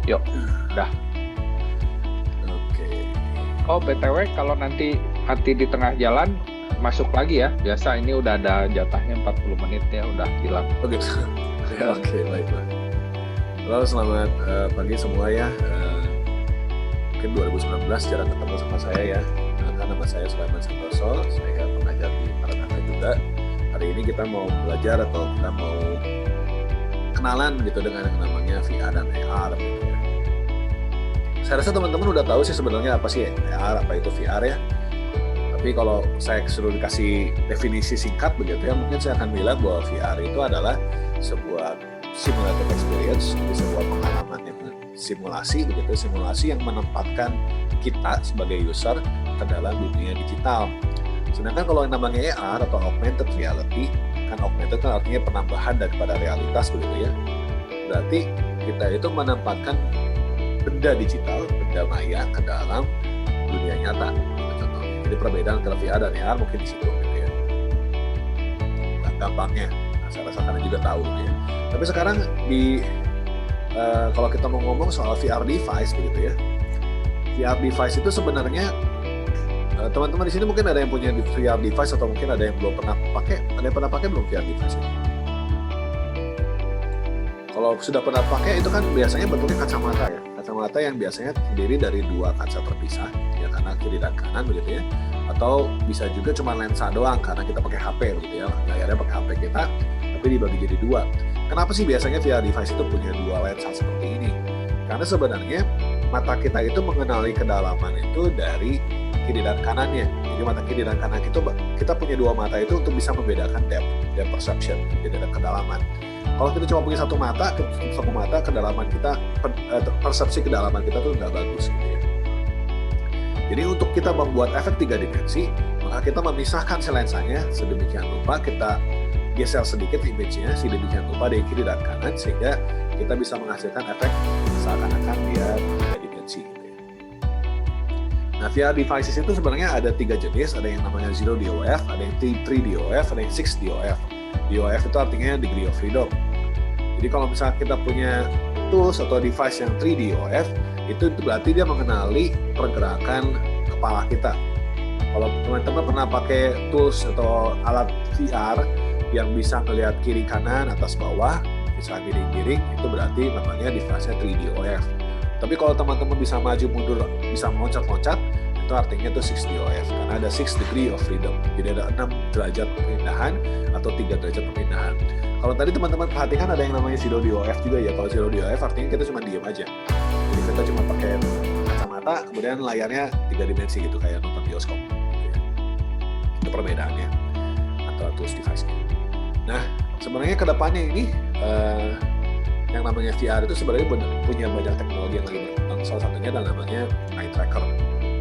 Yuk, dah. Oke. Oh, BTW kalau nanti mati di tengah jalan, masuk lagi ya. Biasa ini udah ada jatahnya 40 menit ya, udah hilang. Oke, oke, baiklah. Halo, selamat pagi semua ya. Mungkin 2019 jarang ketemu sama saya ya. Nama saya Sulaiman Santoso, saya pengajar di Maranatha juga. Hari ini kita mau belajar atau kita mau kenalan gitu dengan yang namanya VR dan AR gitu ya. Saya rasa teman-teman udah tahu sih sebenarnya apa sih AR, apa itu VR ya. Tapi kalau saya suruh dikasih definisi singkat begitu ya, mungkin saya akan bilang bahwa VR itu adalah sebuah simulated experience, jadi sebuah pengalaman yang simulasi begitu, simulasi yang menempatkan kita sebagai user ke dalam dunia digital. Sedangkan kalau yang namanya AR atau augmented reality, kan augmented kan artinya penambahan daripada realitas begitu ya. Berarti kita itu menempatkan benda digital, benda maya ke dalam dunia nyata. Contohnya. Jadi perbedaan antara VR dan AR mungkin di situ gitu ya. Gampangnya, saya rasa kalian juga tahu gitu ya. Tapi sekarang kalau kita mau ngomong soal VR device begitu ya, VR device itu sebenarnya teman-teman di sini mungkin ada yang punya VR device atau mungkin ada yang belum pernah pakai. Ada yang pernah pakai belum VR device ini? Kalau sudah pernah pakai itu kan biasanya bentuknya kacamata ya, kacamata yang biasanya terdiri dari dua kaca terpisah ya, karena kiri dan kanan begitu ya. Atau bisa juga cuma lensa doang karena kita pakai HP begitu ya, layarnya pakai HP kita, tapi dibagi jadi dua. Kenapa sih biasanya VR device itu punya dua lensa seperti ini? Karena sebenarnya mata kita itu mengenali kedalaman itu dari kiri dan kanannya. Jadi mata kiri dan kanan itu kita punya dua mata itu untuk bisa membedakan depth perception, jadi ada kedalaman. Kalau kita cuma punya satu mata kedalaman kita, persepsi kedalaman kita tuh nggak bagus gitu ya. Jadi untuk kita membuat efek 3 dimensi, maka kita memisahkan si lensanya sedemikian rupa, kita geser sedikit image-nya sedemikian rupa dari kiri dan kanan sehingga kita bisa menghasilkan efek seakan-akan dia 3 dimensi. Nah, VR devices itu sebenarnya ada 3 jenis, ada yang namanya 0 DOF, ada yang 3 DOF, ada yang 6 DOF. DOF itu artinya degree of freedom. Jadi kalau misalnya kita punya tools atau device yang 3 DOF, itu berarti dia mengenali pergerakan kepala kita. Kalau teman-teman pernah pakai tools atau alat VR yang bisa melihat kiri kanan, atas bawah, bisa miring-miring, itu berarti namanya device-nya 3 DOF. Tapi kalau teman-teman bisa maju mundur, bisa meloncat-loncat, itu artinya itu 6 DOF, karena ada 6 degree of freedom. Jadi ada 6 derajat perpindahan atau 3 derajat perpindahan. Kalau tadi teman-teman perhatikan ada yang namanya 0 DOF juga ya. Kalau 0 DOF artinya kita cuma diam aja. Jadi kita cuma pakai kacamata, kemudian layarnya 3 dimensi gitu, kayak nonton bioskop. Itu perbedaannya antara tools device-nya. Nah, sebenarnya kedepannya ini yang namanya VR itu sebenarnya punya banyak teknologi yang lagi berkembang. Salah satunya adalah namanya eye tracker.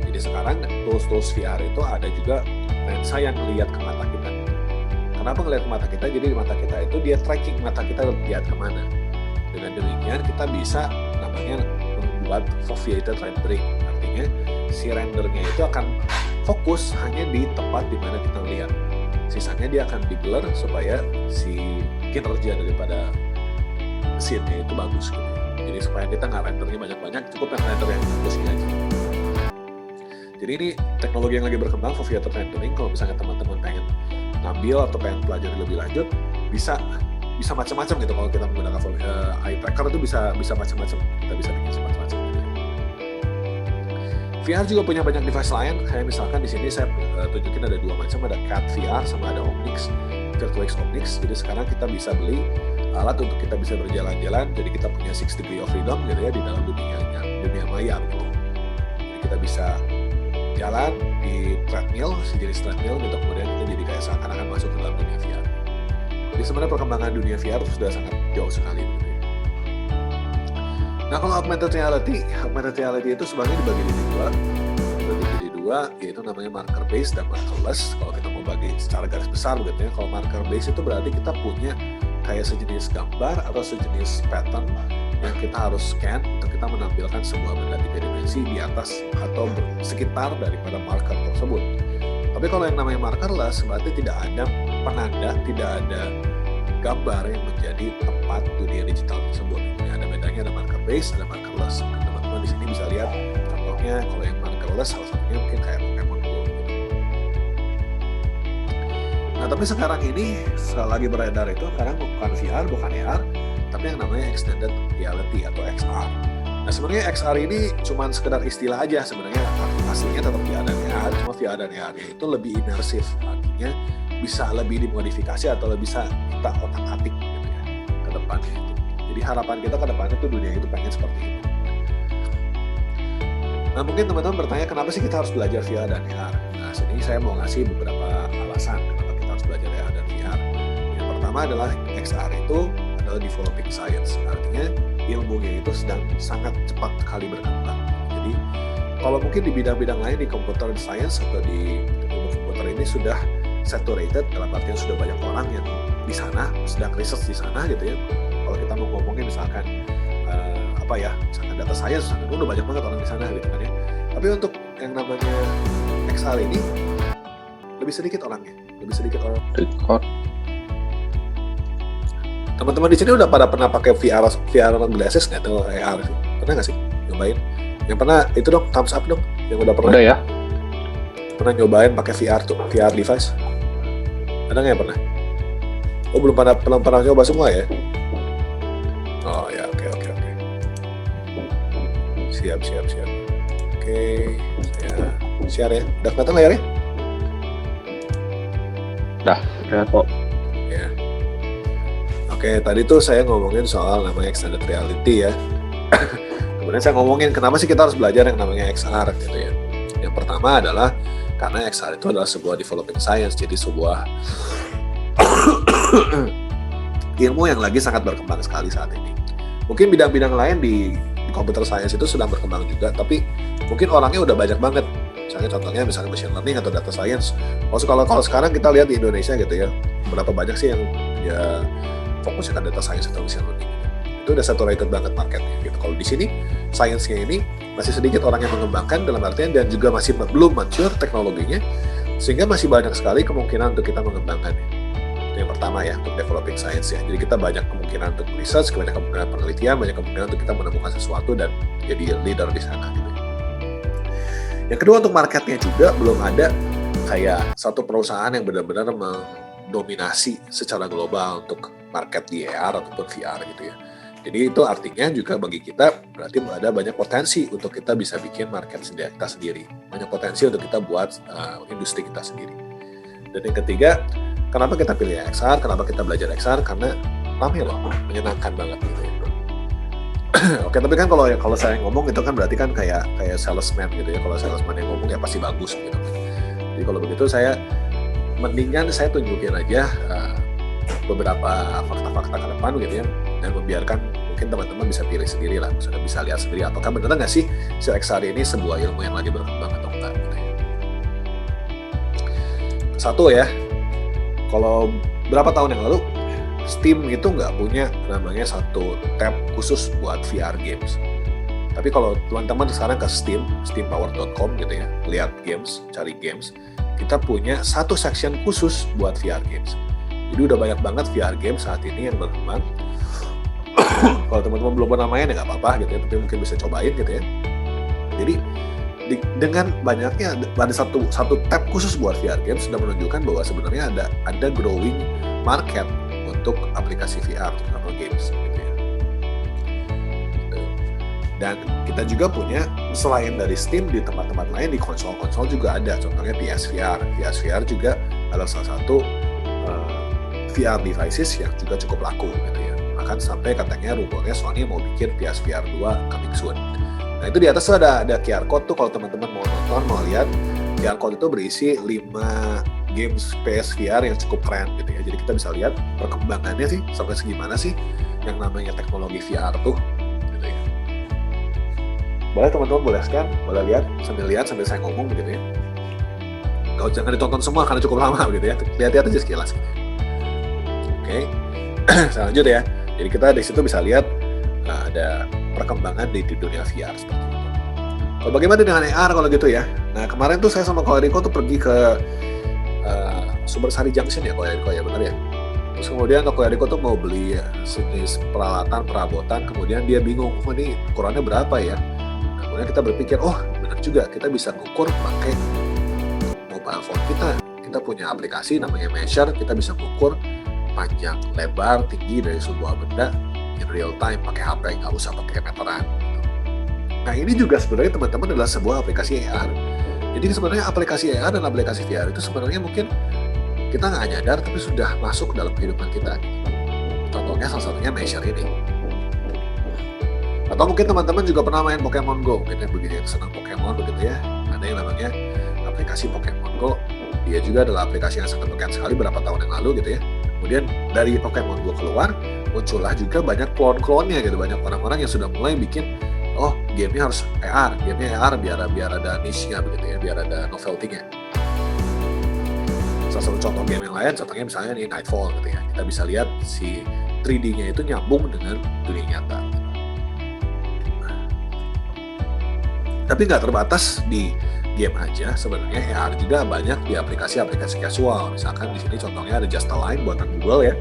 Jadi sekarang tools VR itu ada juga lensa yang melihat ke mata kita. Kenapa ngelihat ke mata kita? Jadi di mata kita itu dia tracking mata kita lihat kemana. Dengan demikian kita bisa namanya membuat foveated rendering. Artinya si rendernya itu akan fokus hanya di tempat di mana kita lihat. Sisanya dia akan di blur supaya si kinerja daripada scene-nya itu bagus gitu. Jadi supaya kita nggak rendernya banyak-banyak, cukup yang render yang bagusnya aja. Jadi ini teknologi yang lagi berkembang, foveated rendering. Kalau misalnya teman-teman pengen ngambil atau pengen pelajari lebih lanjut, bisa macam-macam gitu. Kalau kita menggunakan eye tracker itu bisa macam-macam. Kita bisa bikin macam-macam. VR juga punya banyak device lain. Kayak misalkan di sini saya tunjukin ada 2 macam, ada CAT VR sama ada Omnics, Virtuix Omnics. Jadi sekarang kita bisa beli alat untuk kita bisa berjalan-jalan. Jadi kita punya 6 degree of freedom gitu ya di dalam dunia maya gitu. Jadi kita bisa jalan di treadmill, sejenis treadmill gitu, kemudian kita jadi kayak seakan-akan masuk ke dalam dunia VR. Jadi sebenarnya perkembangan dunia VR itu sudah sangat jauh sekali gitu ya. Nah, kalau augmented reality itu sebenarnya dibagi jadi dua, yaitu namanya marker based dan markerless. Kalau kita mau bagi secara garis besar begitu ya, kalau marker based itu berarti kita punya kayak sejenis gambar atau sejenis pattern yang kita harus scan untuk kita menampilkan sebuah benda 3 dimensi di atas atau sekitar daripada marker tersebut. Tapi kalau yang namanya markerless berarti tidak ada penanda, tidak ada gambar yang menjadi tempat dunia digital tersebut. Ini ada bedanya, ada marker based, ada markerless. Nah, teman-teman di sini bisa lihat contohnya kalau yang markerless salah satunya mungkin kayak Pokemon Go gitu. Nah, tapi sekarang ini lagi beredar itu sekarang bukan VR, bukan AR, tapi yang namanya extended reality atau XR. Nah, sebenarnya XR ini cuma sekedar istilah aja sebenarnya, aslinya tetap VR dan AR, cuma VR dan AR-nya itu lebih imersif, artinya bisa lebih dimodifikasi atau lebih bisa kita otak-atik gitu ya ke depannya itu. Jadi harapan kita ke depannya tuh dunia itu pengen seperti itu. Nah, mungkin teman-teman bertanya kenapa sih kita harus belajar VR dan AR? Nah, sini saya mau ngasih beberapa alasan kenapa kita harus belajar AR dan VR. Yang pertama adalah XR itu adalah developing science, artinya ilmunya itu sedang sangat cepat sekali berkembang. Jadi kalau mungkin di bidang-bidang lain di computer science atau di ilmu komputer ini sudah saturated, dalam artian sudah banyak orang yang di sana sedang research di sana gitu ya. Kalau kita mau ngomongin misalkan misalkan data science, udah banyak banget orang di sana gitu kan ya. Tapi untuk yang namanya XR ini lebih sedikit orangnya, lebih sedikit orang. Teman-teman di sini udah pada pernah pakai VR glasses nggak atau AR sih? Pernah nggak sih nyobain? Yang pernah itu dong, thumbs up dong. Yang udah pernah? Udah ya. Pernah nyobain pakai VR device? Ada nggak yang pernah? Oh, belum pernah coba semua ya? Oh ya, oke. Siap. Oke, saya share ya. Udah kelihatan layarnya? Udah kok. Ya. Oke, tadi tuh saya ngomongin soal namanya extended reality ya. Kemudian saya ngomongin kenapa sih kita harus belajar yang namanya XR gitu ya. Yang pertama adalah karena XR itu adalah sebuah developing science, jadi sebuah ilmu yang lagi sangat berkembang sekali saat ini. Mungkin bidang-bidang lain di computer science itu sedang berkembang juga, tapi mungkin orangnya udah banyak banget. Contohnya machine learning atau data science. Kalau sekarang kita lihat di Indonesia gitu ya, berapa banyak sih yang ya fokusnya ke data science atau machine learning gitu. Itu udah saturated banget marketnya gitu. Kalau di sini science-nya ini masih sedikit orang yang mengembangkan dalam artian dan juga masih belum mature teknologinya, sehingga masih banyak sekali kemungkinan untuk kita mengembangkannya. Yang pertama ya, untuk developing science ya. Jadi kita banyak kemungkinan untuk research, banyak kemungkinan penelitian, banyak kemungkinan untuk kita menemukan sesuatu dan jadi leader di sana gitu. Yang kedua, untuk marketnya juga belum ada kayak satu perusahaan yang benar-benar mendominasi secara global untuk market di AR ataupun VR gitu ya. Jadi itu artinya juga bagi kita berarti ada banyak potensi untuk kita bisa bikin market kita sendiri. Banyak potensi untuk kita buat industri kita sendiri. Dan yang ketiga, kenapa kita pilih XR? Kenapa kita belajar XR? Karena rame loh, menyenangkan banget gitu ya. Oke, tapi kan kalau saya ngomong itu kan berarti kan kayak salesman gitu ya. Kalau salesman yang ngomong ya pasti bagus gitu. Jadi kalau begitu mendingan saya tunjukin aja beberapa fakta-fakta ke depan gitu ya, dan membiarkan mungkin teman-teman bisa pilih sendiri lah, misalnya bisa lihat sendiri apakah benar nggak sih si XR ini sebuah ilmu yang lagi berkembang atau enggak gitu ya. Satu ya, kalau berapa tahun yang lalu Steam itu nggak punya namanya satu tab khusus buat VR games. Tapi kalau teman-teman sekarang ke steampower.com gitu ya, lihat games, cari games, kita punya satu section khusus buat VR games. Jadi udah banyak banget VR games saat ini yang berkembang. Kalau teman-teman belum pernah main ya nggak apa-apa gitu ya, tapi mungkin bisa cobain gitu ya. Jadi dengan banyaknya ada satu tab khusus buat VR games sudah menunjukkan bahwa sebenarnya ada growing market untuk aplikasi VR atau games gitu ya. Dan kita juga punya selain dari Steam di tempat-tempat lain di konsol-konsol juga ada, contohnya PSVR. PSVR juga adalah salah satu VR devices yang juga cukup laku gitu ya. Bahkan sampai katanya rumornya Sony mau bikin PSVR 2 coming soon. Nah itu di atas tuh ada QR code tuh, kalau teman-teman mau nonton, mau lihat, QR code itu berisi 5 games PSVR yang cukup keren gitu ya. Jadi kita bisa lihat perkembangannya sih sampai segimana sih yang namanya teknologi VR tuh gitu ya. Boleh teman-teman boleh scan, boleh lihat sambil saya ngomong begitu ya. Kalau jangan ditonton semua karena cukup lama gitu ya. Lihat-lihat aja sekilas gitu. Oke. Saya lanjut ya. Jadi kita di situ bisa lihat ada perkembangan di dunia VR seperti itu. Kalau bagaimana dengan AR kalau gitu ya? Nah kemarin tuh saya sama Ko Eriko tuh pergi ke Sumber Sari Junction ya, Ko Eriko ya, benar ya? Terus kemudian toko Eriko tuh mau beli sejenis peralatan, perabotan, kemudian dia bingung, oh ini ukurannya berapa ya? Kemudian kita berpikir, oh benar juga, kita bisa ngukur pakai mobile phone kita. Kita punya aplikasi namanya Measure, kita bisa ngukur panjang, lebar, tinggi dari sebuah benda in real time pakai HP, nggak usah pakai meteran. Nah ini juga sebenarnya teman-teman adalah sebuah aplikasi AR. Jadi sebenarnya aplikasi AR dan aplikasi VR itu sebenarnya mungkin kita nggak nyadar tapi sudah masuk dalam kehidupan kita. Contohnya salah satunya Measure ini. Atau mungkin teman-teman juga pernah main Pokemon Go, mungkin yang begitu yang senang Pokemon begitu ya. Ada yang namanya aplikasi Pokemon Go. Dia juga adalah aplikasi yang sangat beken sekali beberapa tahun yang lalu gitu ya. Kemudian dari Pokemon Go keluar, muncullah juga banyak klon-klonnya gitu. Banyak orang-orang yang sudah mulai bikin, oh gamenya harus AR, gamenya AR biar ada niche-nya begitu ya, biar ada novelty-nya. Salah satu contoh game yang lain, contohnya misalnya nih Nightfall gitu ya. Kita bisa lihat si 3D-nya itu nyambung dengan dunia nyata. Tapi nggak terbatas di game aja, sebenarnya AR juga banyak di aplikasi-aplikasi casual. Misalkan di sini contohnya ada Just Align buatan Google ya.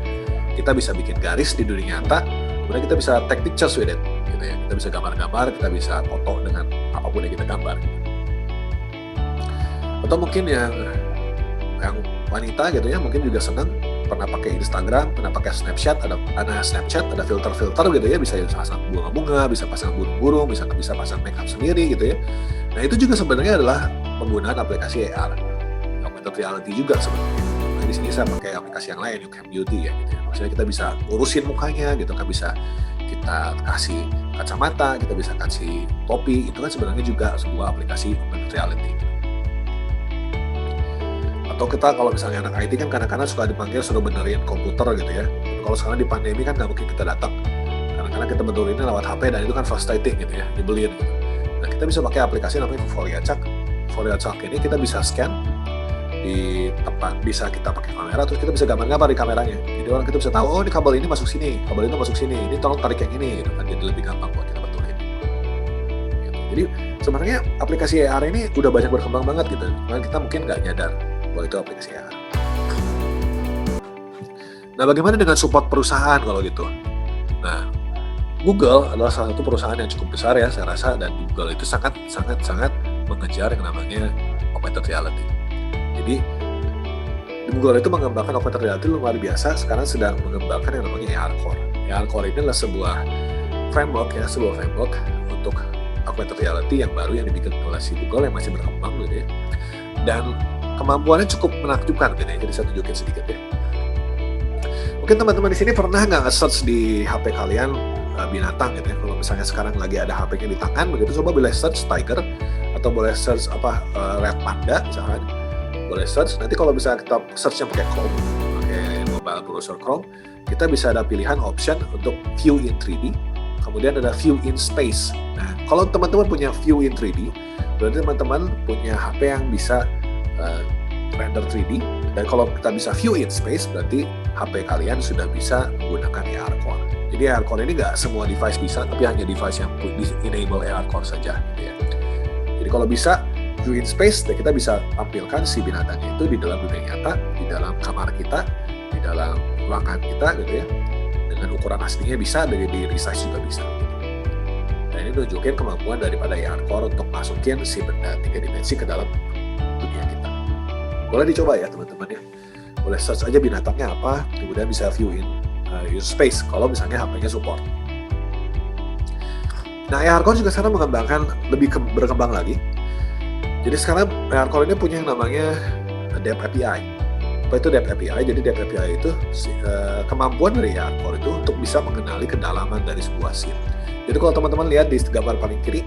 Kita bisa bikin garis di dunia nyata, kemudian kita bisa take pictures with it, gitu ya. Kita bisa gambar-gambar, kita bisa foto dengan apapun yang kita gambar. Atau mungkin yang wanita gitu ya, mungkin juga senang pernah pakai Instagram, pernah pakai Snapchat, ada Snapchat, ada filter-filter gitu ya, bisa pasang bunga-bunga, bisa pasang burung-burung, bisa pasang makeup sendiri gitu ya. Nah itu juga sebenarnya adalah penggunaan aplikasi AR, augmented reality juga sebenarnya. Nah di sini saya pakai aplikasi yang lain, YouCam Beauty ya gitu ya. Maksudnya kita bisa ngurusin mukanya gitu kan, bisa kita kasih kacamata, kita bisa kasih topi, itu kan sebenarnya juga sebuah aplikasi augmented reality. Atau kita kalau misalnya anak IT kan kadang-kadang suka dipanggil suruh benerin komputer gitu ya. Kalau sekarang di pandemi kan nggak mungkin kita datang. Kadang-kadang kita benerinnya lewat HP dan itu kan frustrating gitu ya, dibeliin gitu. Nah kita bisa pakai aplikasi namanya Fovelia Chuck. Fovelia Chuck ini kita bisa scan di tempat, bisa kita pakai kamera, terus kita bisa gambar-gambar di kameranya. Jadi orang kita bisa tahu, oh ini kabel ini masuk sini, kabel itu masuk sini, ini tolong tarik yang ini, gitu kan. Jadi lebih gampang buat kita betulin. Gitu. Jadi sebenarnya aplikasi AR ini udah banyak berkembang banget gitu. Cuman kita mungkin nggak nyadar bahwa itu aplikasi AR. Nah, bagaimana dengan support perusahaan kalau gitu? Nah, Google adalah salah satu perusahaan yang cukup besar ya, saya rasa, dan Google itu sangat mengejar yang namanya augmented reality. Jadi, Google itu mengembangkan augmented reality luar biasa, sekarang sedang mengembangkan yang namanya AR Core. AR Core ini adalah sebuah framework untuk augmented reality yang baru yang dibikin oleh si Google yang masih berkembang gitu ya. Dan kemampuannya cukup menakjubkan gitu ya, jadi saya tunjukin sedikit ya. Mungkin teman-teman di sini pernah nggak nge-search di HP kalian binatang gitu ya. Kalau misalnya sekarang lagi ada HP-nya di tangan begitu, coba boleh search tiger atau boleh search red panda misalkan. Boleh search. Nanti kalau bisa kita search-nya pakai Chrome, pakai mobile browser Chrome, kita bisa ada pilihan option untuk view in 3D, kemudian ada view in space. Nah, kalau teman-teman punya view in 3D, berarti teman-teman punya HP yang bisa render 3D, dan kalau kita bisa view in space berarti HP kalian sudah bisa menggunakan AR Core. Jadi AR Core ini nggak semua device bisa, tapi hanya device yang enable AR Core saja gitu ya. Jadi kalau bisa view in space, kita bisa tampilkan si binatangnya itu di dalam dunia nyata, di dalam kamar kita, di dalam ruangan kita gitu ya, dengan ukuran aslinya bisa, dari di resize juga bisa. Nah ini nunjukin kemampuan daripada AR Core untuk masukin si benda 3 dimensi ke dalam dunia kita. Boleh dicoba ya teman-teman ya. Boleh search aja binatangnya apa, kemudian bisa view in space kalau misalnya HP-nya support. Nah AR Core juga sekarang mengembangkan berkembang lagi. Jadi sekarang AR Core ini punya yang namanya Depth API. Apa itu Depth API? Jadi Depth API itu kemampuan dari AR Core itu untuk bisa mengenali kedalaman dari sebuah scene. Jadi kalau teman-teman lihat di gambar paling kiri,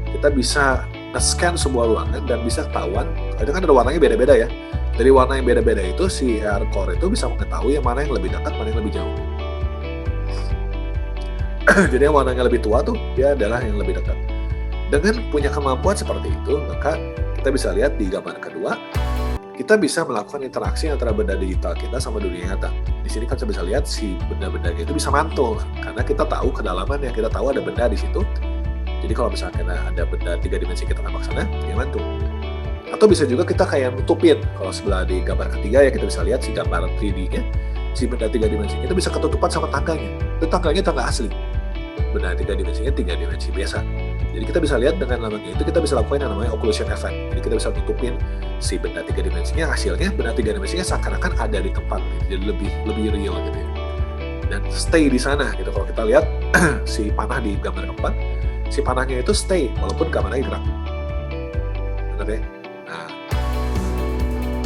kita bisa nge-scan sebuah ruangan dan bisa ketahuan, itu kan ada warnanya beda-beda ya. Dari warna yang beda-beda itu, si AR Core itu bisa mengetahui yang mana yang lebih dekat, mana yang lebih jauh. Jadi yang warnanya lebih tua tuh, dia adalah yang lebih dekat. Dengan punya kemampuan seperti itu, maka kita bisa lihat di gambar kedua, kita bisa melakukan interaksi antara benda digital kita sama dunia nyata. Di sini kan kita bisa lihat si benda-bendanya itu bisa mantul, karena kita tahu kedalaman yang kita tahu ada benda di situ. Jadi kalau misalkan ada benda 3 dimensi kita nembak sana, dia mantul. Atau bisa juga kita kayak nutupin. Kalau sebelah di gambar ketiga ya kita bisa lihat si gambar 3D-nya. si benda 3 dimensinya itu bisa ketutupan sama tangganya. Itu tangganya tangga asli. Benda 3 dimensinya 3 dimensi biasa. Jadi kita bisa lihat dengan namanya itu kita bisa lakukan yang namanya occlusion effect. Jadi kita bisa tutupin si benda 3 dimensinya, hasilnya benda 3 dimensinya seakan-akan ada di tempat gitu. Jadi lebih real gitu ya. Dan stay di sana gitu. Kalau kita lihat si panah di gambar keempat, si panahnya itu stay walaupun kameranya gerak. Benar ya? Nah,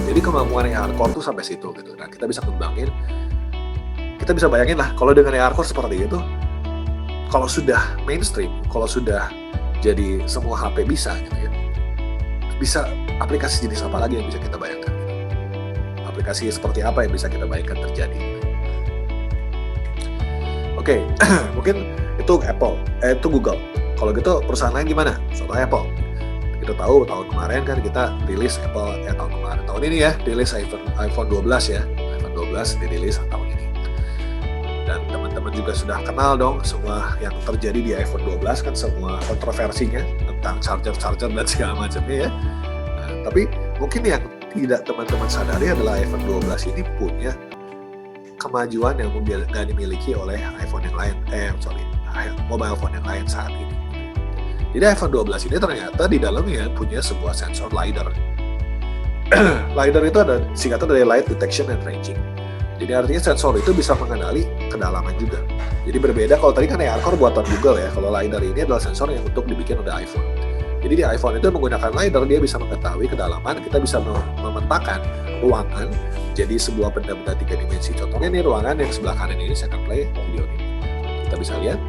jadi kemampuan hardcore tuh sampai situ gitu. Nah, kita bisa kembangin, kita bisa bayangin lah kalau dengan hardcore seperti itu, kalau sudah mainstream, kalau sudah jadi semua HP bisa gitu ya, bisa aplikasi jenis apa lagi yang bisa kita bayangkan? Aplikasi seperti apa yang bisa kita bayangkan terjadi? Oke, mungkin itu Apple, itu Google. Kalau gitu perusahaan lain gimana? Contohnya Apple. Kita tahu tahun kemarin kan kita rilis Apple, tahun ini ya, rilis iPhone 12 ya, iPhone 12 dirilis tahun ini. Dan teman-teman juga sudah kenal dong semua yang terjadi di iPhone 12 kan, semua kontroversinya tentang charger dan segala macamnya ya. Nah, tapi mungkin yang tidak teman-teman sadari adalah iPhone 12 ini punya kemajuan yang nggak dimiliki oleh iPhone yang lain, mobile phone yang lain saat ini. Jadi iPhone 12 ini ternyata di dalamnya punya sebuah sensor LiDAR. LiDAR itu ada singkatan dari Light Detection and Ranging. Jadi artinya sensor itu bisa mengenali kedalaman juga. Jadi berbeda kalau tadi kan AR-Core buatan Google ya, kalau LiDAR ini adalah sensor yang untuk dibikin oleh iPhone. Jadi di iPhone itu menggunakan LiDAR, dia bisa mengetahui kedalaman, kita bisa memetakan ruangan jadi sebuah benda-benda 3 dimensi. Contohnya nih ruangan yang sebelah kanan ini, saya akan play video ini. Kita bisa lihat,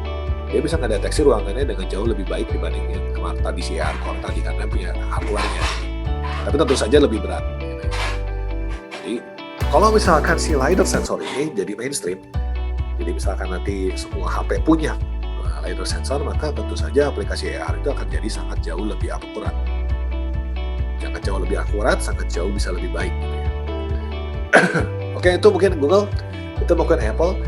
dia bisa mendeteksi ruangannya dengan jauh lebih baik dibanding yang kemarin tadi si AR-Core tadi karena punya hardware-nya. Tapi tentu saja lebih berat. Jadi kalau misalkan si LiDAR sensor ini jadi mainstream, jadi misalkan nanti semua HP punya LiDAR sensor, maka tentu saja aplikasi AR itu akan jadi sangat jauh lebih akurat. Sangat jauh lebih akurat, sangat jauh bisa lebih baik. Gitu ya. Oke, itu mungkin Google, itu mungkin Apple.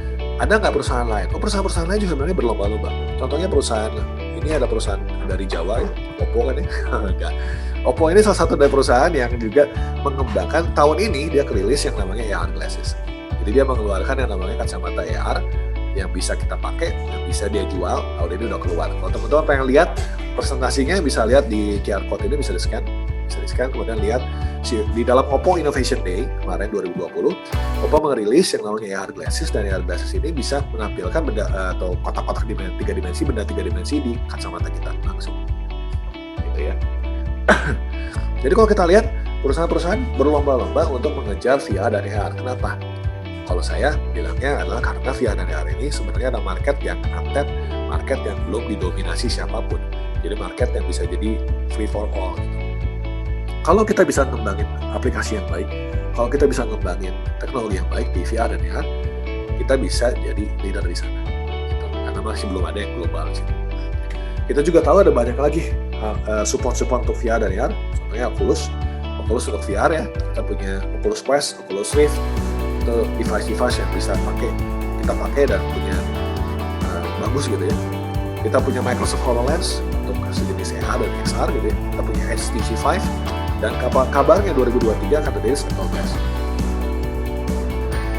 Ada nggak perusahaan lain? Perusahaan-perusahaan lain juga sebenarnya berlomba-lomba. Contohnya perusahaan, ini ada perusahaan dari Jawa ya, Oppo kan ya? Enggak. Oppo ini salah satu dari perusahaan yang juga mengembangkan tahun ini dia kerilis yang namanya AR glasses. Jadi dia mengeluarkan yang namanya kacamata AR yang bisa kita pakai, yang bisa dia jual. Tahun ini udah keluar. Kalau teman-teman pengen lihat presentasinya, bisa lihat di QR code ini, bisa di-scan, kemudian lihat di dalam Oppo Innovation Day kemarin 2020, Oppo merilis yang namanya AR glasses, dan AR glasses ini bisa menampilkan benda atau kotak-kotak 3 dimensi, benda 3 dimensi di kacamata kita langsung. Gitu ya. Jadi kalau kita lihat perusahaan-perusahaan berlomba-lomba untuk mengejar VR dan AR. Kenapa? Kalau saya bilangnya adalah karena VR dan AR ini sebenarnya ada market yang untapped, market yang belum didominasi siapapun. Jadi market yang bisa jadi free for all. Gitu. Kalau kita bisa ngembangin aplikasi yang baik, kalau kita bisa ngembangin teknologi yang baik di VR dan AR, kita bisa jadi leader di sana. Gitu. Karena masih belum ada yang global di sini. Kita juga tahu ada banyak lagi support untuk VR dan AR, contohnya Oculus untuk VR ya, kita punya Oculus Quest, Oculus Rift, itu device-device yang bisa kita pakai dan punya bagus gitu ya. Kita punya Microsoft HoloLens untuk sejenis AR dan XR gitu ya. Kita punya HTC Vive, dan kabarnya 2023 akan rilis Apple Glass.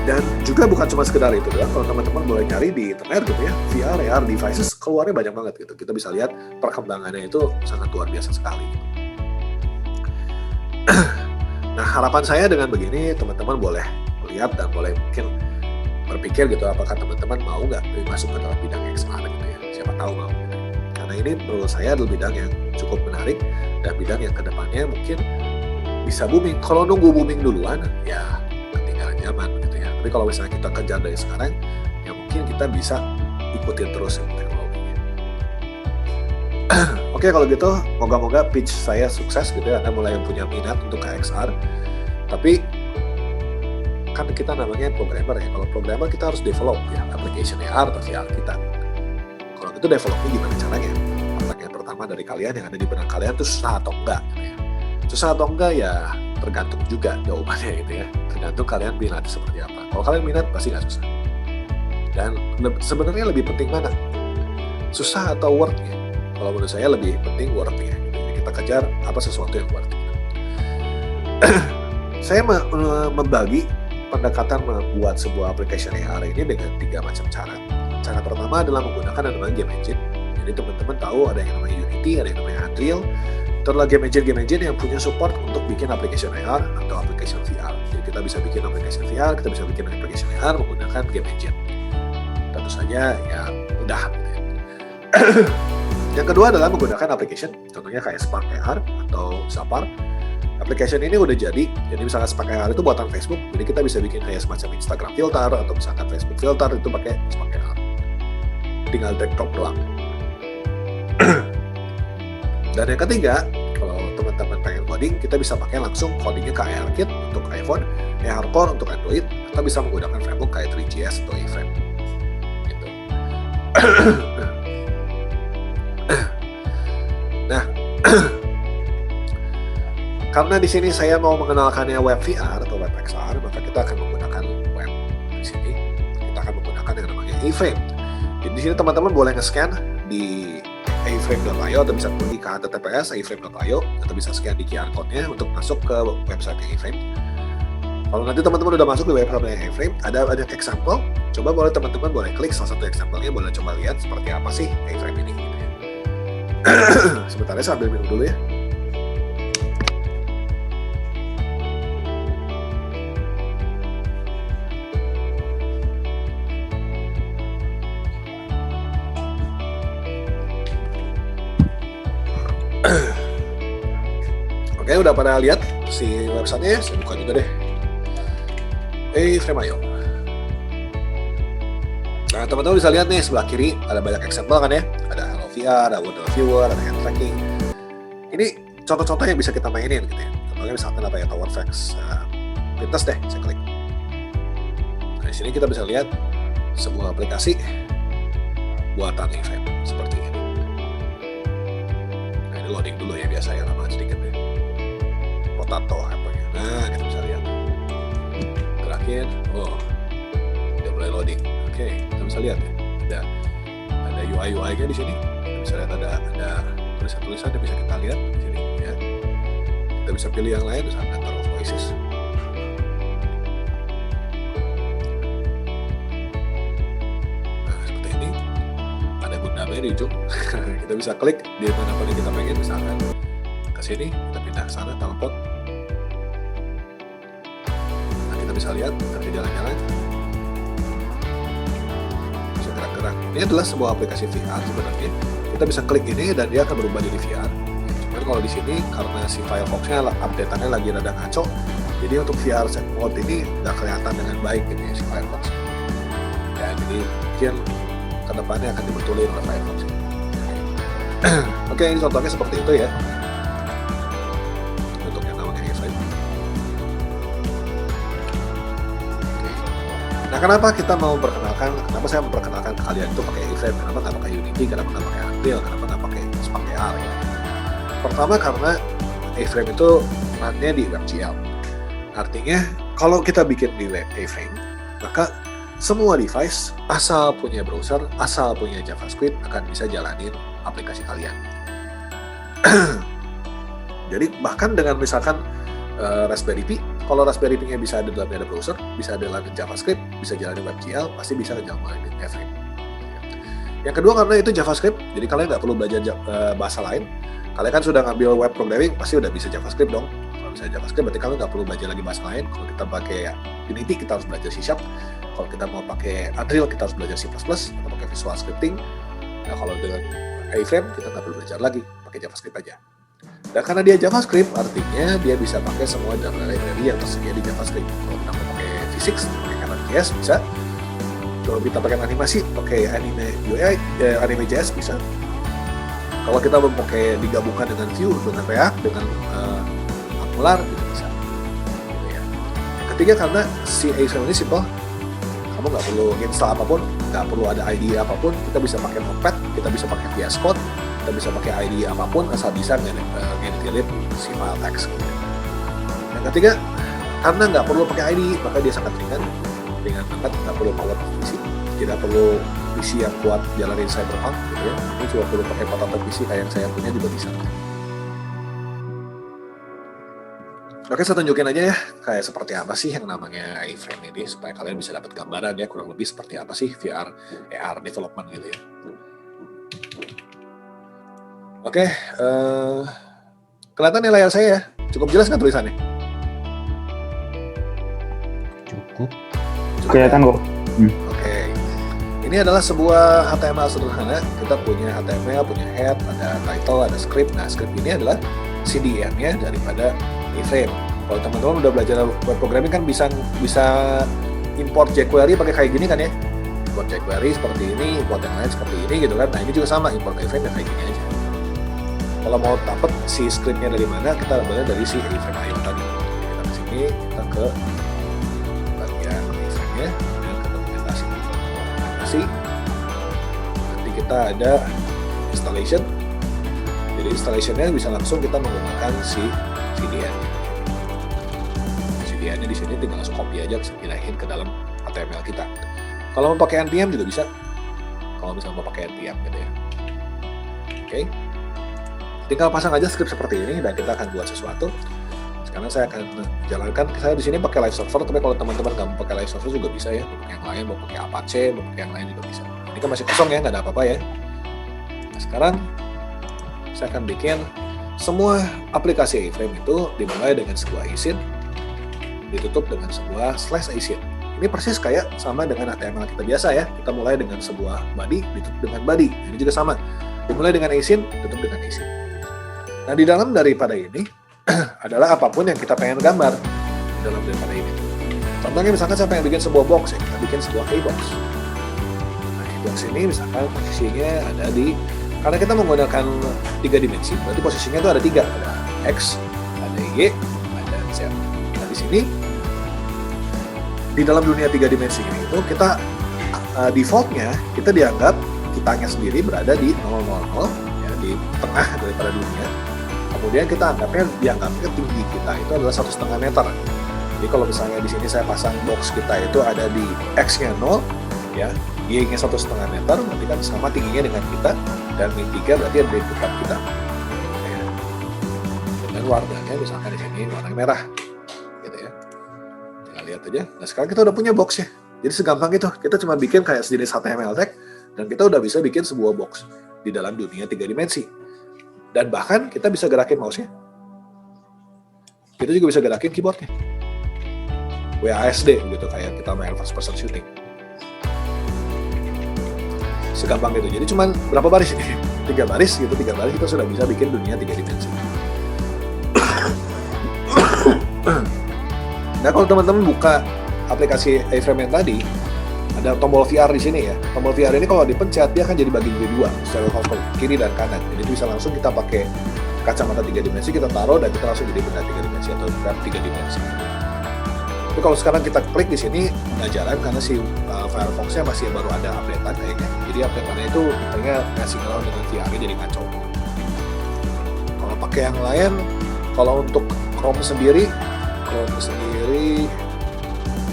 Dan juga bukan cuma sekedar itu ya, kalau teman-teman boleh cari di internet gitu ya, VR, AR devices keluarnya banyak banget gitu. Kita bisa lihat perkembangannya itu sangat luar biasa sekali. Nah, harapan saya dengan begini, teman-teman boleh lihat dan boleh mungkin berpikir gitu, apakah teman-teman mau nggak masuk ke dalam bidang XR gitu ya. Siapa tahu mau. Gitu. Karena ini menurut saya adalah bidang yang cukup menarik dan bidang yang kedepannya mungkin bisa booming. Kalau nunggu booming duluan, ya ketinggalan zaman gitu ya. Tapi kalau misalnya kita kejar dari sekarang, ya mungkin kita bisa ikutin terus teknologinya. Oke, kalau gitu, moga-moga pitch saya sukses gitu ya. Anda mulai punya minat untuk XR. Tapi kan kita namanya programmer ya. Kalau programmer kita harus develop ya application AR atau VR kita. Kalau itu developnya gimana caranya? Pertanyaan pertama dari kalian yang ada di benak kalian itu susah atau enggak? Gitu ya. Susah atau enggak ya tergantung juga jawabannya gitu ya. Tergantung kalian minat seperti apa. Kalau kalian minat pasti nggak susah. Dan sebenarnya lebih penting mana? Susah atau worth-nya? Kalau menurut saya lebih penting worth-nya. Jadi kita kejar apa sesuatu yang worth. Saya membagi pendekatan membuat sebuah application AR ini dengan 3 macam cara. Cara pertama adalah menggunakan yang namanya game engine. Jadi teman-teman tahu ada yang namanya Unity, ada yang namanya Unreal. Itu adalah game engine yang punya support untuk bikin application AR atau application VR. Jadi kita bisa bikin application VR, kita bisa bikin application AR menggunakan game engine. Tentu saja ya mudah. Yang kedua adalah menggunakan application, contohnya kayak Spark AR atau Zappar. Application ini udah jadi misalkan Spark AR itu buatan Facebook, jadi kita bisa bikin kayak semacam Instagram filter atau misalkan Facebook filter itu pakai Spark AR. Tinggal drag drop doang. Dan yang ketiga, kalau teman-teman pengen coding, kita bisa pakai langsung codingnya ke ARKit untuk iPhone, ARCore untuk Android, atau bisa menggunakan framework kayak 3GS atau iframe. Gitu. Nah, karena di sini saya mau mengenalkannya web VR atau web XR, maka kita akan menggunakan web di sini. Kita akan menggunakan yang namanya iframe. Jadi di sini teman-teman boleh nge-scan di iframe.io atau bisa pergi ke https iframe.io atau bisa scan di QR code-nya untuk masuk ke website iframe. Kalau nanti teman-teman udah masuk di website iframe, ada example. Coba teman-teman boleh klik salah satu example-nya, boleh coba lihat seperti apa sih iframe ini. Gitu ya. Sebentar ya, sambil minum dulu ya. Oke, udah pada lihat si websitenya? Saya buka juga deh. Iframe.io. Nah, teman-teman bisa lihat nih sebelah kiri ada banyak example kan ya. Ada Hello VR, ada Wonder Viewer, ada hand tracking. Ini contoh-contoh yang bisa kita mainin gitu ya. Contohnya misalkan apa ya, TowerFX. Pintas deh, saya klik. Nah, di sini kita bisa lihat sebuah aplikasi buatan iframe seperti ini. Nah, ini loading dulu ya, biasa ya, lama sedikit ya. Potato apa ya. Nah, kita bisa lihat. Terakhir, udah mulai loading. Oke, kita bisa lihat ya. Ada UI-nya di sini. Kita bisa lihat ada tulisan-tulisan yang bisa kita lihat di sini ya. Kita bisa pilih yang lain, misalnya Number of Voices. Nah, seperti ini. Ada Gundamnya di ujung. Kita bisa klik di mana-mana yang kita pengen, misalkan ke sini, kita pindah ke sana, telepon. Nah, kita bisa lihat, kita bisa jalan-jalan. Bisa gerak-gerak. Ini adalah sebuah aplikasi VR sebenarnya. Kita bisa klik ini dan dia akan berubah jadi VR. Cuman kalau di sini karena si Firefox-nya update-annya lagi rada ngaco, jadi untuk VR set mode ini nggak kelihatan dengan baik gitu ya si Firefox. Ya, jadi mungkin kedepannya akan dibetulin oleh Firefox. Oke, ini contohnya seperti itu ya. Untuk yang namanya iframe. Nah, kenapa kita mau memperkenalkan? Kenapa saya memperkenalkan kalian itu pakai iframe? Kenapa nggak pakai Unity? Kenapa nggak pakai Unreal? Kenapa nggak pakai Spark AR? Ya? Pertama karena iframe itu run-nya di WebGL. Artinya kalau kita bikin di iframe, maka semua device asal punya browser, asal punya JavaScript akan bisa jalanin aplikasi kalian. Jadi bahkan dengan misalkan Raspberry Pi, kalau Raspberry Pi-nya bisa ada dalamnya ada browser, bisa ada dalamnya JavaScript, bisa jalanin WebGL, pasti bisa jalanin iframe. Yang kedua karena itu JavaScript, jadi kalian nggak perlu belajar bahasa lain. Kalian kan sudah ngambil web programming, pasti udah bisa JavaScript dong. Kalau bisa JavaScript, berarti kalian nggak perlu belajar lagi bahasa lain. Kalau kita pakai Unity, kita harus belajar C#. Kalau kita mau pakai Unreal, kita harus belajar C++, atau pakai Visual Scripting. Nah, kalau dengan iframe, kita nggak perlu belajar lagi, pakai JavaScript aja. Dan karena dia JavaScript, artinya dia bisa pakai semua library yang tersedia di JavaScript. Kalau kita mau pakai physics, pakai Anime.js bisa. Kalau kita pakai animasi, pakai Anime.js bisa. Kalau kita mau pakai digabungkan dengan Vue, dengan React, dengan Angular, itu bisa. Gitu ya. Yang ketiga karena si iframe ini simple. Kamu nggak perlu install apapun, nggak perlu ada IDE apapun. Kita bisa pakai Notepad, kita bisa pakai VS Code, kita bisa pakai IDE apapun asal bisa ngedit si file text. Yang ketiga, karena nggak perlu pakai IDE, maka dia sangat ringan banget, nggak perlu power PC, tidak perlu PC yang kuat jalanin Cyberpunk gitu ya. Ini cuma perlu pakai potato PC kayak yang saya punya juga bisa. Oke, saya tunjukin aja ya kayak seperti apa sih yang namanya iframe ini supaya kalian bisa dapat gambaran ya kurang lebih seperti apa sih VR AR development gitu ya. Oke, kelihatan nih layar saya ya? Cukup jelas nggak tulisannya? Cukup. Kelihatan kok. Oke, ini adalah sebuah HTML sederhana. Kita punya HTML, punya head, ada title, ada script. Nah, script ini adalah CDN-nya daripada iframe. Kalau teman-teman udah belajar web programming kan bisa import jQuery pakai kayak gini kan ya? Import jQuery seperti ini, import yang lain seperti ini gitu kan. Nah, ini juga sama, import iframe kayak gini aja. Kalau mau dapet si scriptnya dari mana, kita ambilnya dari si iframe IO tadi. Kita ke sini, kita ke bagian iframe-nya, dan ke dokumentasi. Nanti kita ada installation. Jadi installation-nya bisa langsung kita menggunakan si CDN. CDN-nya di sini tinggal langsung copy aja, bisa pindahin ke dalam HTML kita. Kalau mau pakai npm juga bisa. Kalau misalnya mau pakai npm gitu ya. Oke. Tinggal pasang aja script seperti ini dan kita akan buat sesuatu. Sekarang saya akan jalankan. Saya di sini pakai live server, tapi kalau teman-teman nggak mau pakai live server juga bisa ya. Mau pakai yang lain, mau pakai Apache, mau pakai yang lain juga bisa. Ini kan masih kosong ya, nggak ada apa-apa ya. Nah, sekarang saya akan bikin semua aplikasi iframe itu dimulai dengan sebuah isin, ditutup dengan sebuah slash isin. Ini persis kayak sama dengan HTML kita biasa ya. Kita mulai dengan sebuah body, ditutup dengan body. Ini juga sama. Dimulai dengan isin, tutup dengan isin. Nah, di dalam daripada ini adalah apapun yang kita pengen gambar di dalam daripada ini. Contohnya misalkan saya pengen bikin sebuah box ya, kita bikin sebuah keybox. Nah, keybox ini misalkan posisinya ada di, karena kita menggunakan 3 dimensi, berarti posisinya itu ada 3, ada X, ada Y, ada Z. Nah, di sini di dalam dunia 3 dimensi ini itu kita defaultnya kita dianggap kitanya sendiri berada di 000 ya, di tengah daripada dunia. Kemudian kita dianggapnya tinggi kita itu adalah 1,5 meter. Jadi kalau misalnya di sini saya pasang box kita itu ada di X-nya 0, ya, Y-nya 1,5 meter, berarti kan sama tingginya dengan kita, dan min 3 berarti ada di dekat kita. Ya. Dan warnanya misalkan di sini warna merah, gitu ya. Tinggal lihat aja. Nah, sekarang kita udah punya box ya. Jadi segampang itu, kita cuma bikin kayak sejenis HTML tag, dan kita udah bisa bikin sebuah box di dalam dunia 3 dimensi. Dan bahkan kita bisa gerakin mouse-nya. Kita juga bisa gerakin keyboard-nya. WASD gitu, kayak kita main first person shooting. Segampang itu. Jadi cuma berapa baris ini? 3 baris gitu, 3 baris kita sudah bisa bikin dunia 3 dimensi. Nah, kalau teman-teman buka aplikasi iframe yang tadi, ada tombol VR di sini ya. Tombol VR ini kalau dipencet dia akan jadi bagi jadi 2 secara horizontal, kiri dan kanan. Jadi bisa langsung kita pakai kacamata 3 dimensi, kita taruh dan kita langsung jadi benda 3 dimensi atau grab 3 dimensi. Tapi kalau sekarang kita klik di sini nggak jalan karena si Firefox-nya masih baru ada update-an kayaknya. Jadi update-annya itu katanya nggak sinkron dengan VR-nya jadi kacau. Kalau pakai yang lain, kalau untuk Chrome sendiri,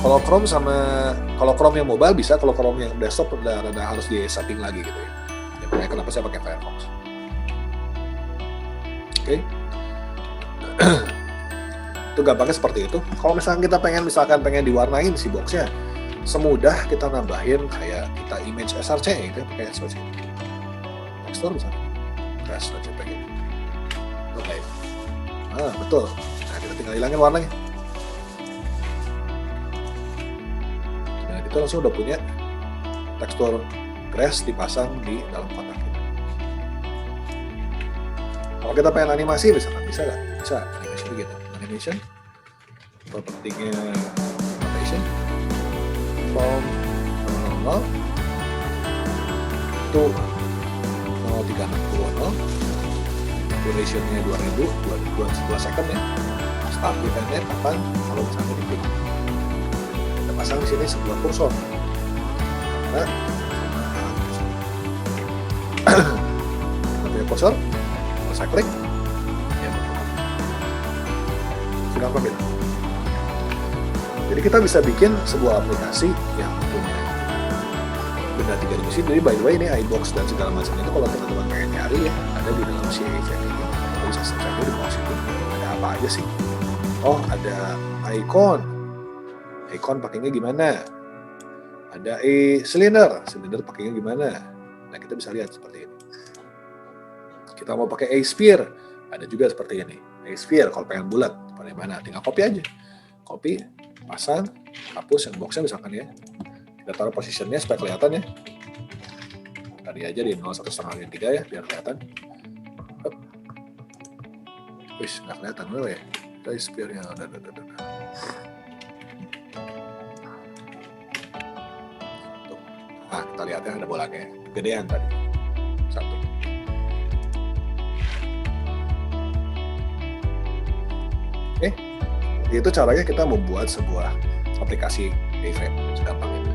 kalau Chrome yang mobile bisa, kalau Chrome yang desktop udah harus di setting lagi gitu ya. Ya makanya kenapa saya pakai Firefox. Oke. Itu gampangnya seperti itu. Kalau misalkan kita pengen diwarnain si boxnya, semudah kita nambahin kayak kita image src gitu, pakai src. Texture misalnya, crash JPG. Oke. Ah, betul. Nah, kita tinggal hilangin warnanya. Kita langsung udah punya tekstur grass dipasang di dalam kotak kita. Kalau kita pengen animasi misalkan bisa nggak? Bisa animasi begitu. Animation, propertinya rotation, from 0 to 0360, durationnya 2 second ya. Start eventnya kapan? Kalau misalnya di klik. Pasang di sini sebuah kursor. Nah, kita kursor, kalau saya klik, ya sudah ambil. Jadi kita bisa bikin sebuah aplikasi yang punya benda 3 dimensi. Jadi by the way ini iBox dan segala macam itu kalau teman-teman pengen nyari ya ada di dalam si iframe ini. Kita bisa search aja di bawah situ. Ada apa aja sih? Oh, ada icon. Icon pakainya gimana? Ada cylinder pakainya gimana? Nah, kita bisa lihat seperti ini. Kita mau pakai sphere, ada juga seperti ini. Sphere kalau pengen bulat, bagaimana? Tinggal copy aja. Copy, pasang, hapus yang boxnya misalkan ya. Kita taruh positionnya supaya kelihatan ya. Tadi aja di 0,1/3 ya, biar kelihatan. Wih, nggak kelihatan loh ya. Sphere-nya, udah. Nah, kita lihat ya, ada bolanya. Gedean tadi. 1. Oke. Itu caranya kita membuat sebuah aplikasi A-Frame. Segampang itu.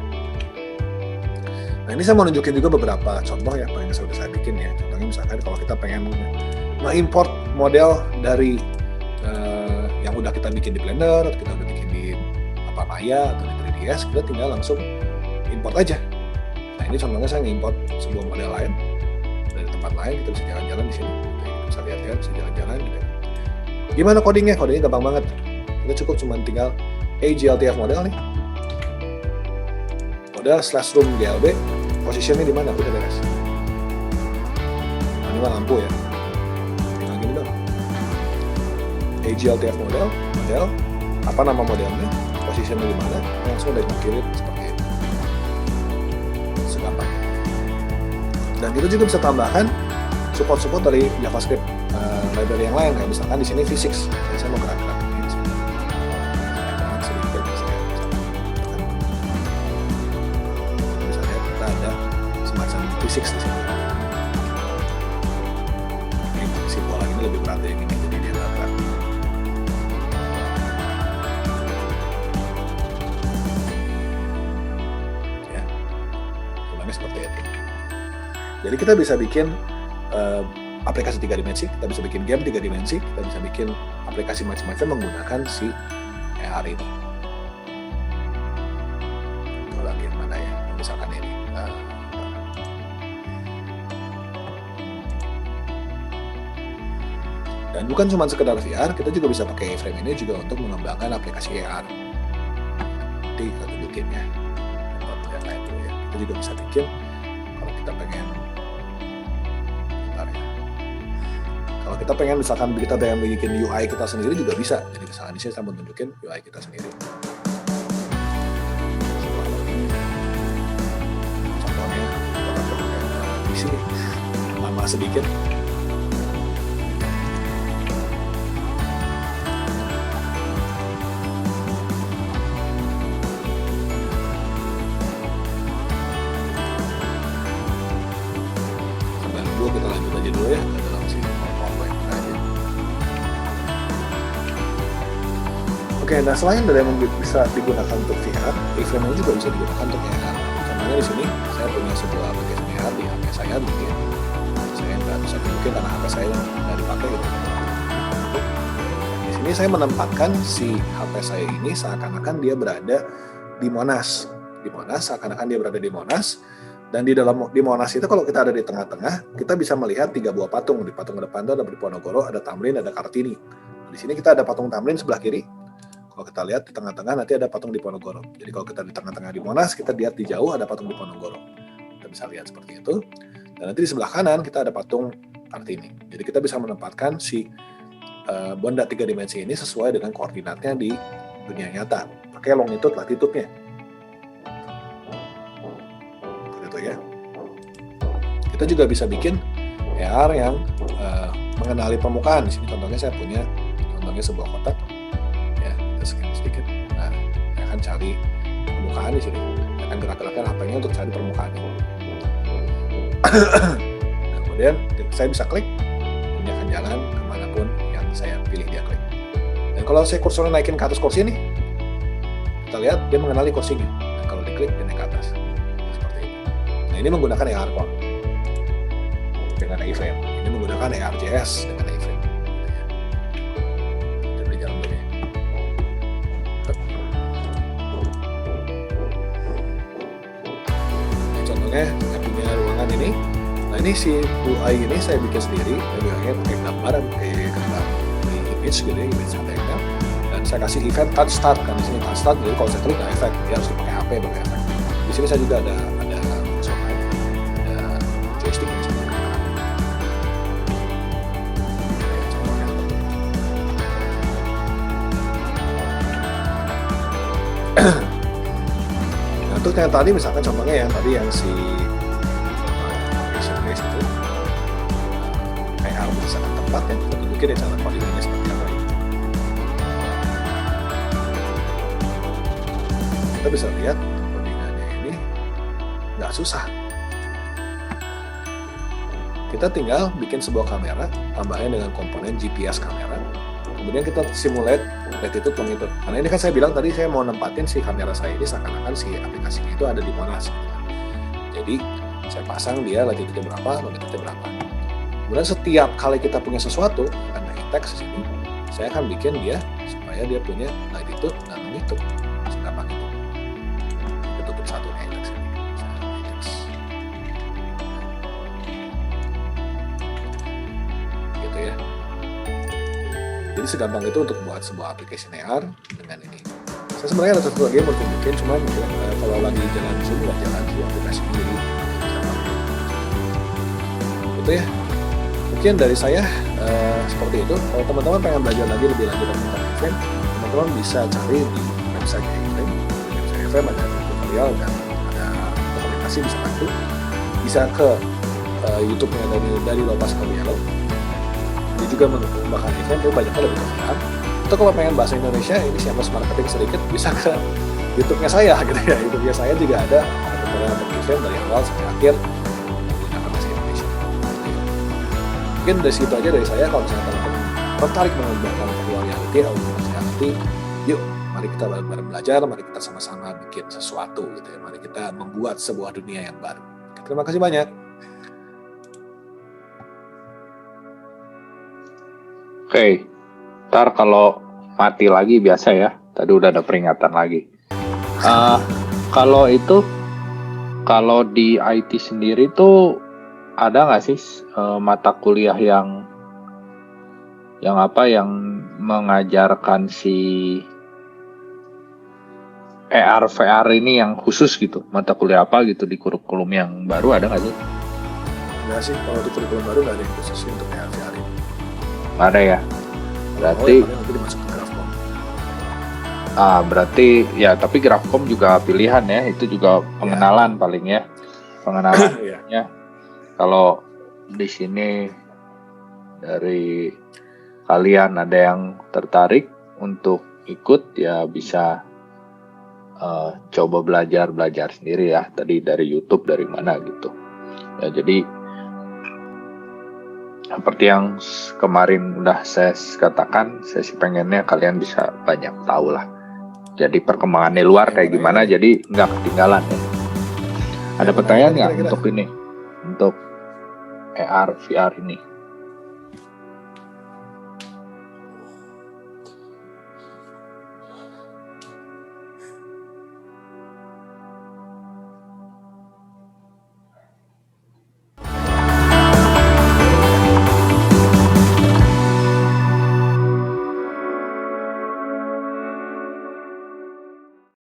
Nah, ini saya mau nunjukin juga beberapa contoh ya, yang sudah saya bikin ya. Contohnya misalkan kalau kita pengen nge-import model dari yang udah kita bikin di Blender, atau kita udah bikin di Maya atau di 3ds, kita tinggal langsung import aja. Nah, ini contohnya saya nge-import sebuah model lain dari tempat lain, kita bisa jalan-jalan di sini. Kita bisa lihat ya, bisa jalan-jalan gitu. Gimana codingnya? Codingnya gampang banget. Kita cukup cuma tinggal GLTF model nih. Model /room GLB, posisinya di mana? Udah beres. Ini mah lampu ya. Tinggal gini dong. GLTF model, apa nama modelnya, posisinya di mana, langsung udah kirim seperti ini. Segampang. Dan kita juga bisa tambahkan support dari JavaScript library yang lain, kayak misalkan di sini V6. Jadi saya mau gerak-gerak ini sedikit, bisa lihat kita ada semacam V6 di sini. Ini si bola ini lebih berat dari ini, jadi dia nggak berat. Ya, sebenarnya seperti itu. Jadi kita bisa bikin aplikasi 3 dimensi, kita bisa bikin game 3 dimensi, kita bisa bikin aplikasi macam-macam menggunakan si AR ini. Itu lagi mana ya? Misalkan ini. Dan bukan cuma sekedar VR, kita juga bisa pakai A-Frame ini juga untuk mengembangkan aplikasi AR. Nanti kita tunjukin ya. Yang lain dulu ya. Kita juga bisa bikin kalau kita pengen. Kalau kita pengen misalkan kita pengen bikin UI kita sendiri juga bisa. Jadi misalkan di sini saya mau tunjukin UI kita sendiri. Contohnya di sini lama sedikit. Sampai dulu kita lanjut aja dulu ya. Oke, nah selain dari yang bisa digunakan untuk VR, A-Frame ini juga bisa digunakan untuk AR. Contohnya di sini saya punya sebuah aplikasi AR di HP saya mungkin. Saya nggak bisa tunjukin karena HP saya nggak dipakai gitu. Di sini saya menempatkan si HP saya ini seakan-akan dia berada di Monas. Di Monas, seakan-akan dia berada di Monas. Dan di Monas itu kalau kita ada di tengah-tengah, kita bisa melihat 3 buah patung. Di patung depan itu ada Diponegoro, ada Tamrin, ada Kartini. Di sini kita ada patung Tamrin sebelah kiri. Kalau kita lihat di tengah-tengah nanti ada patung Diponegoro. Jadi kalau kita di tengah-tengah di Monas, kita lihat di jauh ada patung Diponegoro. Kita bisa lihat seperti itu. Dan nanti di sebelah kanan kita ada patung Kartini. Jadi kita bisa menempatkan si benda 3 dimensi ini sesuai dengan koordinatnya di dunia nyata. Pakai longitude, latitude-nya. Begitu ya. Kita juga bisa bikin AR yang mengenali permukaan. Di sini contohnya saya punya sebuah kotak. Scan sedikit. Nah, saya akan cari permukaan di sini. Saya akan gerak-gerakkan HP-nya untuk cari permukaan. Nah, kemudian saya bisa klik, dia akan jalan kemanapun yang saya pilih dia klik. Dan kalau saya kursornya naikin ke atas kursi ini, kita lihat dia mengenali kursinya. Dan kalau diklik dia naik ke atas. Nah, seperti ini. Nah, ini menggunakan AR Core dengan A-Frame. Ini menggunakan ARJS dengan A-Frame. Saya punya ruangan ini. Nah, ini si UI ini saya bikin sendiri. Saya bilangnya pakai gambar, pakai gambar di image gitu ya, image HTML. Dan saya kasih event touch start kan, di sini touch start, jadi kalau saya klik nggak efek, dia harus pakai HP baru efek. Di sini saya juga ada joystick yang bisa digerakkan. Nah, terus kayak tadi misalkan contohnya yang tadi yang si Asian Race itu AR berdasarkan tempat yang kita tunjukin ya cara codingnya seperti apa ini. Kita bisa lihat codingannya ini nggak susah. Kita tinggal bikin sebuah kamera, tambahin dengan komponen GPS kamera, kemudian kita simulate latitude longitude. Karena ini kan saya bilang tadi saya mau nempatin si kamera saya ini seakan-akan si aplikasinya itu ada di Monas. Jadi saya pasang dia latitude berapa, longitude berapa. Kemudian setiap kali kita punya sesuatu, karena teks di sini, saya akan bikin dia supaya dia punya latitude dan longitude. Segampang itu. Kita tutup satu teks ini. Gitu ya. Jadi segampang itu untuk buat sebuah aplikasi AR dengan ini. Saya sebenarnya ada satu lagi yang mau tunjukin, cuman kalau lagi jalan Zoom nggak jalan di aplikasi ini. Itu ya. Mungkin dari saya seperti itu. Kalau teman-teman pengen belajar lagi lebih lanjut tentang event, teman-teman bisa cari di website event. Website event ada tutorial dan ada dokumentasi bisa bantu. Bisa ke YouTube-nya dari Lopas Kabialo. Dia juga mengembangkan event, tapi banyaknya lebih kemudian. Atau kalau pengen bahasa Indonesia, ini siapa marketing sedikit, bisa ke YouTube-nya saya gitu ya. YouTube-nya saya juga ada tutorial untuk event dari awal sampai akhir menggunakan bahasa Indonesia. Mungkin dari situ aja dari saya. Kalau misalnya teman-teman tertarik mengembangkan virtual reality atau augmented reality, yuk mari kita bareng-bareng belajar, mari kita sama-sama bikin sesuatu gitu ya. Mari kita membuat sebuah dunia yang baru. Terima kasih banyak. Oke, ntar kalau mati lagi biasa ya. Tadi udah ada peringatan lagi. Kalau di IT sendiri tuh ada nggak sih mata kuliah yang mengajarkan si AR VR ini yang khusus gitu? Mata kuliah apa gitu di kurikulum yang baru ada nggak sih? Enggak sih, kalau untuk kurikulum baru nggak ada yang khusus untuk AR VR ini. Ada ya. Berarti nanti dimasuk ke Grafcom. Berarti ya, tapi Grafcom juga pilihan ya, itu juga pengenalan paling ya. Pengenalannya. Kalau di sini dari kalian ada yang tertarik untuk ikut ya bisa coba belajar sendiri ya. Tadi dari YouTube dari mana gitu. Ya jadi seperti yang kemarin udah saya katakan, saya sih pengennya kalian bisa banyak tahu lah. Jadi perkembangannya luar kayak gimana, jadi nggak ketinggalan ya. Ada pertanyaan nggak untuk ini, untuk AR VR ini?